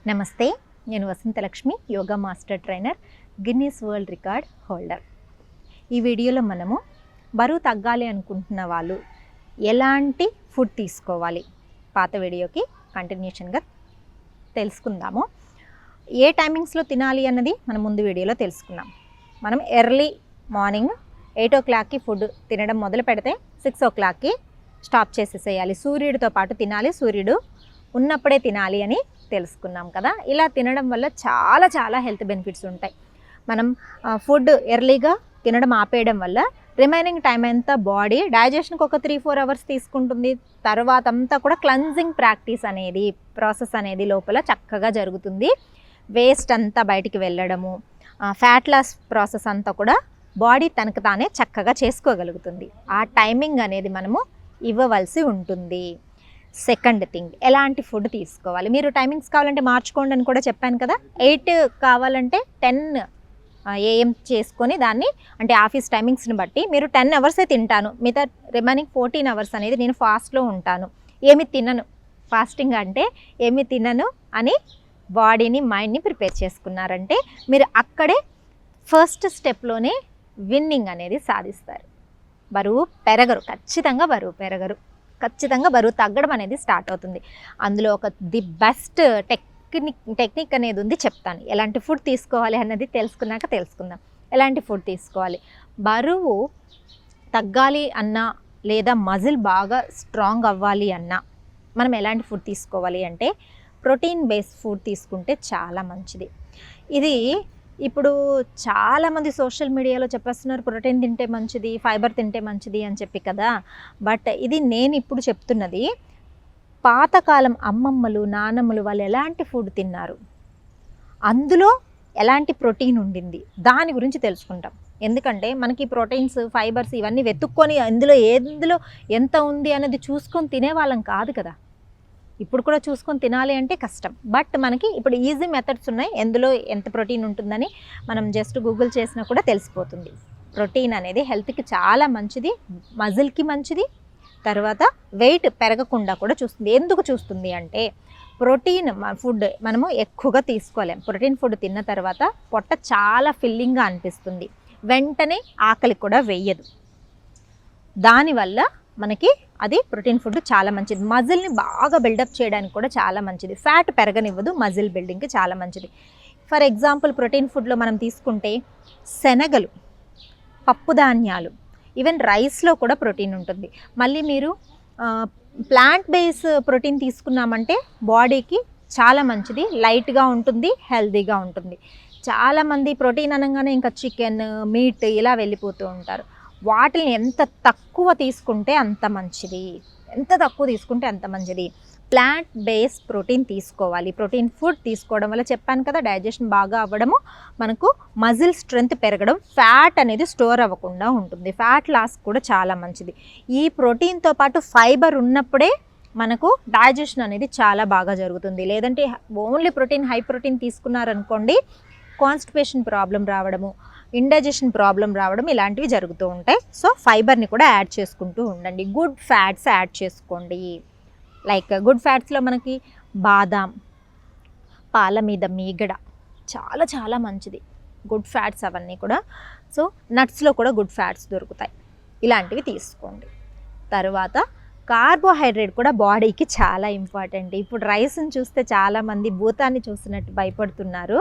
నమస్తే, నేను Vasanthalakshmi, yoga master trainer, Guinness world record holder. ఈ వీడియోలో మనము బరువు తగ్గాలి అనుకుంటున్న వాళ్ళు ఎలాంటి ఫుడ్ తీసుకోవాలి, పాత వీడియోకి కంటిన్యూషన్గా తెలుసుకుందాము. ఏ టైమింగ్స్లో తినాలి అన్నది మనం ముందు వీడియోలో తెలుసుకున్నాం. మనం ఎర్లీ మార్నింగ్ 8 o'clockకి ఫుడ్ తినడం మొదలు పెడితే 6 o'clockకి స్టాప్ చేసేసేయాలి. సూర్యుడితో పాటు తినాలి, సూర్యుడు ఉన్నప్పుడే తినాలి అని తెలుసుకున్నాం కదా. ఇలా తినడం వల్ల చాలా హెల్త్ బెనిఫిట్స్ ఉంటాయి. మనం ఫుడ్ ఎర్లీగా తినడం ఆపేయడం వల్ల రిమైనింగ్ టైం అంతా బాడీ డైజెషన్కి ఒక 3-4 hours తీసుకుంటుంది. తర్వాత అంతా కూడా క్లెన్జింగ్ ప్రాసెస్ అనేది లోపల చక్కగా జరుగుతుంది. వేస్ట్ అంతా బయటికి వెళ్ళడము, ఫ్యాట్ లాస్ ప్రాసెస్ అంతా కూడా బాడీ తనకు తానే చక్కగా చేసుకోగలుగుతుంది. ఆ టైమింగ్ అనేది మనము ఇవ్వవలసి ఉంటుంది. సెకండ్ థింగ్, ఎలాంటి ఫుడ్ తీసుకోవాలి. మీరు టైమింగ్స్ కావాలంటే మార్చుకోండి అని కూడా చెప్పాను కదా. 8 కావాలంటే 10 AM చేసుకొని దాన్ని, అంటే ఆఫీస్ టైమింగ్స్ని బట్టి మీరు 10 hours తింటాను, మిగతా రిమైనింగ్ 14 hours అనేది నేను ఫాస్ట్లో ఉంటాను, ఏమి తినను, ఫాస్టింగ్ అంటే ఏమి తినను అని బాడీని మైండ్ని ప్రిపేర్ చేసుకున్నారంటే మీరు అక్కడే ఫస్ట్ స్టెప్లోనే విన్నింగ్ అనేది సాధిస్తారు. బరువు పెరగరు, ఖచ్చితంగా బరువు తగ్గడం అనేది స్టార్ట్ అవుతుంది. అందులో ది బెస్ట్ టెక్నిక్ అనేది ఉంది, చెప్తాను. ఎలాంటి ఫుడ్ తీసుకోవాలి అన్నది తెలుసుకుందాం. ఎలాంటి ఫుడ్ తీసుకోవాలి, బరువు తగ్గాలి అన్నా లేదా మజిల్ బాగా స్ట్రాంగ్ అవ్వాలి అన్నా మనం ఎలాంటి ఫుడ్ తీసుకోవాలి అంటే ప్రోటీన్ బేస్డ్ ఫుడ్ తీసుకుంటే చాలా మంచిది. ఇది ఇప్పుడు చాలామంది సోషల్ మీడియాలో చెప్పేస్తున్నారు ప్రోటీన్ తింటే మంచిది, ఫైబర్ తింటే మంచిది అని చెప్పి కదా. బట్ ఇది నేను ఇప్పుడు చెప్తున్నది పాతకాలం అమ్మమ్మలు నానమ్మలు వాళ్ళు ఎలాంటి ఫుడ్ తిన్నారు, అందులో ఎలాంటి ప్రోటీన్ ఉండింది, దాని గురించి తెలుసుకుంటాం. ఎందుకంటే మనకి ప్రోటీన్స్, ఫైబర్స్ ఇవన్నీ వెతుక్కొని ఎందులో ఎంత ఉంది అనేది చూసుకొని తినేవాళ్ళం కాదు కదా. ఇప్పుడు కూడా చూసుకొని తినాలి అంటే కష్టం. బట్ మనకి ఇప్పుడు ఈజీ మెథడ్స్ ఉన్నాయి, ఎందులో ఎంత ప్రోటీన్ ఉంటుందని మనం జస్ట్ గూగుల్ చేసినా కూడా తెలిసిపోతుంది. ప్రోటీన్ అనేది హెల్త్కి చాలా మంచిది, మజిల్కి మంచిది, తర్వాత వెయిట్ పెరగకుండా కూడా చూస్తుంది. ఎందుకు చూస్తుంది అంటే ప్రోటీన్ ఫుడ్ మనము ఎక్కువగా తీసుకోలేం. ప్రోటీన్ ఫుడ్ తిన్న తర్వాత పొట్ట చాలా ఫిల్లింగ్గా అనిపిస్తుంది, వెంటనే ఆకలి కూడా వెయ్యదు. దానివల్ల మనకి అది ప్రోటీన్ ఫుడ్ చాలా మంచిది. మజిల్ని బాగా బిల్డప్ చేయడానికి కూడా చాలా మంచిది. ఫ్యాట్ పెరగనివ్వదు, మజిల్ బిల్డింగ్కి చాలా మంచిది. ఫర్ ఎగ్జాంపుల్ ప్రోటీన్ ఫుడ్లో మనం తీసుకుంటే శనగలు, పప్పు ధాన్యాలు, ఈవెన్ రైస్లో కూడా ప్రోటీన్ ఉంటుంది. మళ్ళీ మీరు ప్లాంట్ బేస్ ప్రోటీన్ తీసుకున్నామంటే బాడీకి చాలా మంచిది, లైట్గా ఉంటుంది, హెల్తీగా ఉంటుంది. చాలామంది ప్రోటీన్ అనగానే ఇంకా చికెన్, మీట్ ఇలా వెళ్ళిపోతూ ఉంటారు. వాటిని ఎంత తక్కువ తీసుకుంటే అంత మంచిది. ప్లాంట్ బేస్ ప్రోటీన్ తీసుకోవాలి. ప్రోటీన్ ఫుడ్ తీసుకోవడం వల్ల చెప్పాను కదా, డైజెషన్ బాగా అవ్వడము, మనకు మజిల్ స్ట్రెంగ్త్ పెరగడం, ఫ్యాట్ అనేది స్టోర్ అవ్వకుండా ఉంటుంది, ఫ్యాట్ లాస్ కూడా చాలా మంచిది. ఈ ప్రోటీన్తో పాటు ఫైబర్ ఉన్నప్పుడే మనకు డైజెషన్ అనేది చాలా బాగా జరుగుతుంది. లేదంటే ఓన్లీ హై ప్రోటీన్ తీసుకున్నారనుకోండి, కాన్స్టిపేషన్ ప్రాబ్లం రావడము, ఇండైజెషన్ ప్రాబ్లం రావడం ఇలాంటివి జరుగుతూ ఉంటాయి. సో ఫైబర్ని కూడా యాడ్ చేసుకుంటూ ఉండండి. గుడ్ ఫ్యాట్స్ యాడ్ చేసుకోండి. లైక్ గుడ్ ఫ్యాట్స్లో మనకి బాదాం, పాల మీద మీగడ చాలా మంచిది, గుడ్ ఫ్యాట్స్ అవన్నీ కూడా. సో నట్స్లో కూడా గుడ్ ఫ్యాట్స్ దొరుకుతాయి, ఇలాంటివి తీసుకోండి. తర్వాత కార్బోహైడ్రేట్ కూడా బాడీకి చాలా ఇంపార్టెంట్. ఇప్పుడు రైస్ని చూస్తే చాలామంది భూతాన్ని చూసినట్టు భయపడుతున్నారు.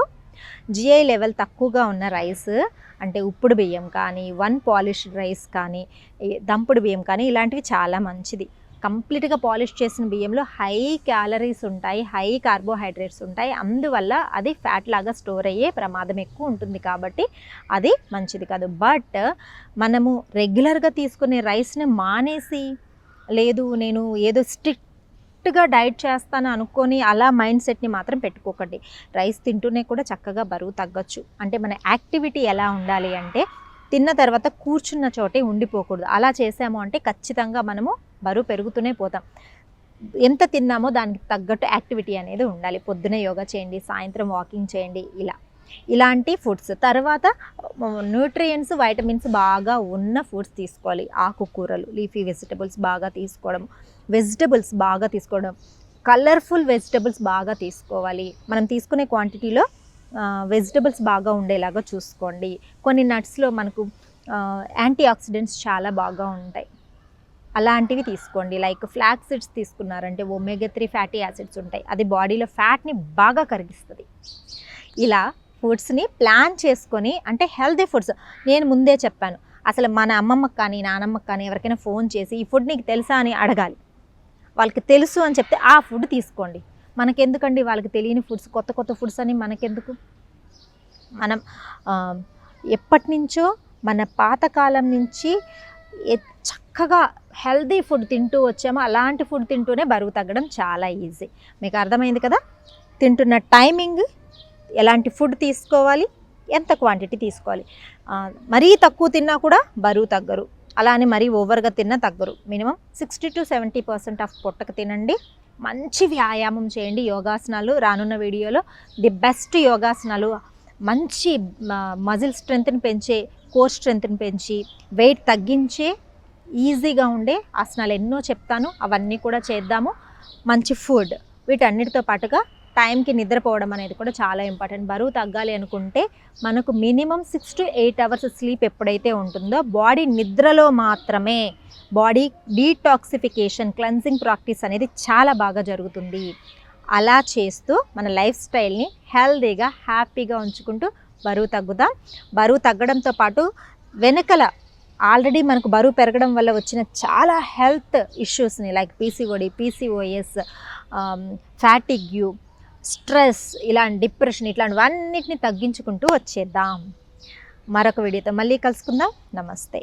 జిఐ లెవెల్ తక్కువగా ఉన్న రైస్ అంటే ఉప్పుడు బియ్యం కానీ, పాలిష్డ్ రైస్ కానీ, దంపుడు బియ్యం కానీ ఇలాంటివి చాలా మంచిది. కంప్లీట్గా పాలిష్ చేసిన బియ్యంలో హై క్యాలరీస్ ఉంటాయి, హై కార్బోహైడ్రేట్స్ ఉంటాయి. అందువల్ల అది ఫ్యాట్ లాగా స్టోర్ అయ్యే ప్రమాదం ఎక్కువ ఉంటుంది, కాబట్టి అది మంచిది కాదు. బట్ మనము రెగ్యులర్గా తీసుకునే రైస్ని మానేసి, లేదు నేను ఏదో స్ట్రిక్ట్గా డైట్ చేస్తాను అనుకొని అలా మైండ్ సెట్ని మాత్రం పెట్టుకోకండి. రైస్ తింటూనే కూడా చక్కగా బరువు తగ్గొచ్చు. అంటే మన యాక్టివిటీ ఎలా ఉండాలి అంటే తిన్న తర్వాత కూర్చున్న చోటే ఉండిపోకూడదు. అలా చేసాము అంటే ఖచ్చితంగా మనము బరువు పెరుగుతూనే పోతాం. ఎంత తిన్నామో దానికి తగ్గట్టు యాక్టివిటీ అనేది ఉండాలి. పొద్దునే యోగా చేయండి, సాయంత్రం వాకింగ్ చేయండి, ఇలాంటి ఫుడ్స్. తర్వాత న్యూట్రియంట్స్, వైటమిన్స్ బాగా ఉన్న ఫుడ్స్ తీసుకోవాలి. ఆకుకూరలు, లీఫీ వెజిటబుల్స్ బాగా తీసుకోవడం, కలర్ఫుల్ వెజిటబుల్స్ బాగా తీసుకోవాలి. మనం తీసుకునే క్వాంటిటీలో వెజిటబుల్స్ బాగా ఉండేలాగా చూసుకోండి. కొన్ని నట్స్లో మనకు యాంటీ ఆక్సిడెంట్స్ చాలా బాగా ఉంటాయి, అలాంటివి తీసుకోండి. లైక్ ఫ్లాక్ సీడ్స్ తీసుకున్నారంటే ఒమేగా 3 ఫ్యాటీ యాసిడ్స్ ఉంటాయి, అది బాడీలో ఫ్యాట్ని బాగా కరిగిస్తుంది. ఇలా ఫుడ్స్ని ప్లాన్ చేసుకొని, అంటే హెల్తీ ఫుడ్స్. నేను ముందే చెప్పాను, అసలు మన అమ్మమ్మకి కానీ నానమ్మకి కానీ ఎవరికైనా ఫోన్ చేసి ఈ ఫుడ్ నీకు తెలుసా అని అడగాలి. వాళ్ళకి తెలుసు అని చెప్తే ఆ ఫుడ్ తీసుకోండి. మనకెందుకండి వాళ్ళకి తెలియని ఫుడ్స్, కొత్త కొత్త ఫుడ్స్ అని మనకెందుకు? మనం ఎప్పటి నుంచో మన పాతకాలం నుంచి చక్కగా హెల్దీ ఫుడ్ తింటూ వచ్చామో అలాంటి ఫుడ్ తింటూనే బరువు తగ్గడం చాలా ఈజీ. మీకు అర్థమైంది కదా? తింటున్న టైమింగ్, ఎలాంటి ఫుడ్ తీసుకోవాలి, ఎంత క్వాంటిటీ తీసుకోవాలి. మరీ తక్కువ తిన్నా కూడా బరువు తగ్గరు, అలానే మరీ ఓవర్గా తిన్నా తగ్గరు. మినిమం 60 to 70% ఆఫ్ పొట్టకు తినండి. మంచి వ్యాయామం చేయండి, యోగాసనాలు. రానున్న వీడియోలో ది బెస్ట్ యోగాసనాలు, మంచి మజిల్ స్ట్రెంగ్త్ని పెంచే, కోర్ స్ట్రెంగ్త్ని పెంచి, వెయిట్ తగ్గించే, ఈజీగా ఉండే ఆసనాలు ఎన్నో చెప్తాను. అవన్నీ కూడా చేద్దాము. మంచి ఫుడ్, వీటన్నిటితో పాటుగా టైంకి నిద్రపోవడం అనేది కూడా చాలా ఇంపార్టెంట్. బరువు తగ్గాలి అనుకుంటే మనకు మినిమం 6 to 8 అవర్స్ స్లీప్ ఎప్పుడైతే ఉంటుందో, బాడీ నిద్రలో మాత్రమే బాడీ డీటాక్సిఫికేషన్, క్లెన్సింగ్ ప్రాక్టీస్ అనేది చాలా బాగా జరుగుతుంది. అలా చేస్తూ మన లైఫ్ స్టైల్ని హెల్తీగా, హ్యాపీగా ఉంచుకుంటూ బరువు తగ్గుదాం. బరువు తగ్గడంతో పాటు వెనకల ఆల్రెడీ మనకు బరువు పెరగడం వల్ల వచ్చిన చాలా హెల్త్ ఇష్యూస్ని, like PCOD, PCOS, fatigue, stress, ఇలాంటి డిప్రెషన్, ఇట్లాంటివన్నిటిని తగ్గించుకుంటూ వచ్చేద్దాం. మరొక వీడియోతో మళ్ళీ కలుసుకుందాం. నమస్తే.